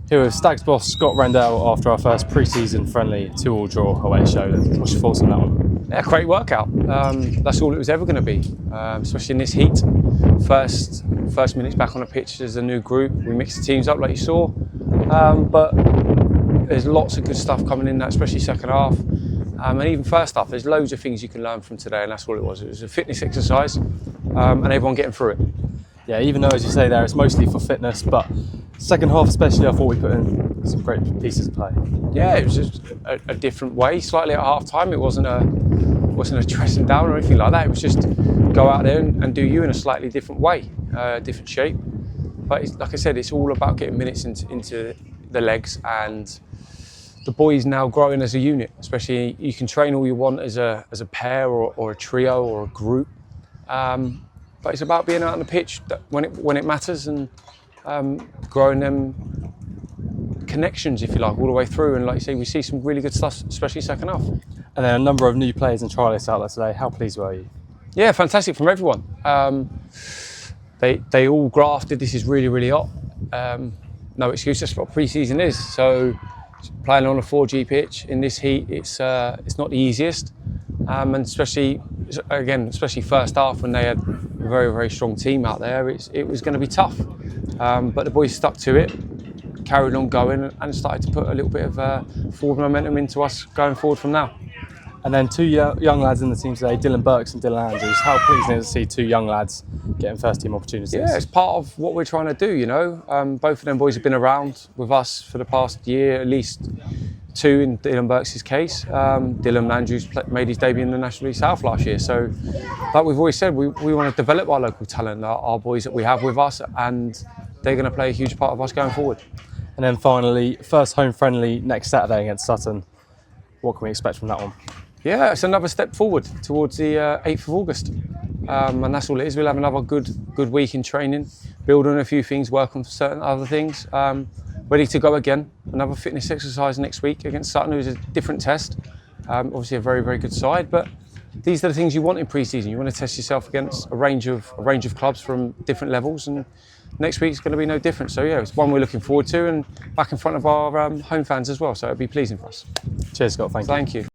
Here with Stags boss Scott Rendell after our first pre-season friendly 2-2 draw away at Sholing. What's your thoughts on that one? Yeah, great workout. That's all it was ever going to be, especially in this heat. First minutes back on the pitch as a new group. We mixed the teams up like you saw, but there's lots of good stuff coming in that, especially second half. And even first half, there's loads of things you can learn from today, and that's all it was. It was a fitness exercise, and everyone getting through it. Yeah, even though, as you say there, it's mostly for fitness, but second half especially, I thought we put in some great pieces of play. Yeah, it was just a different way, slightly at half time. It wasn't a dressing down or anything like that. It was just go out there and do you in a slightly different way, different shape. But like I said, it's all about getting minutes into the legs, and the boys now growing as a unit. Especially, you can train all you want as a pair or a trio or a group, but it's about being out on the pitch when it matters, and growing them connections, if you like, all the way through. And like you say, we see some really good stuff, especially second half. And then a number of new players and trialists out there today. How pleased were you? Yeah, fantastic from everyone. They all grafted. This is really, really hot. No excuse, that's what pre-season is. So playing on a 4G pitch in this heat, it's not the easiest. And especially first half when they had a very, very strong team out there, it was going to be tough. But the boys stuck to it, carried on going, and started to put a little bit of forward momentum into us going forward from now. And then two young lads in the team today, Dylan Burks and Dylan Andrews. How pleasing is it to see two young lads getting first team opportunities? Yeah, it's part of what we're trying to do, you know. Both of them boys have been around with us for the past year, at least two in Dylan Burks' case. Dylan Andrews made his debut in the National League South last year. So, like we've always said, we want to develop our local talent, our boys that we have with us, and they're going to play a huge part of us going forward. And then finally, first home friendly next Saturday against Totton. What can we expect from that one? Yeah, it's another step forward towards the 8th of August. And that's all it is. We'll have another good week in training, build on a few things, work on certain other things. Ready to go again. Another fitness exercise next week against Sutton, who's a different test. Obviously a very, very good side, but these are the things you want in pre-season. You want to test yourself against a range of clubs from different levels, and next week's going to be no different. So yeah, it's one we're looking forward to, and back in front of our home fans as well. So it'll be pleasing for us. Cheers, Scott. Thank you. Thank you.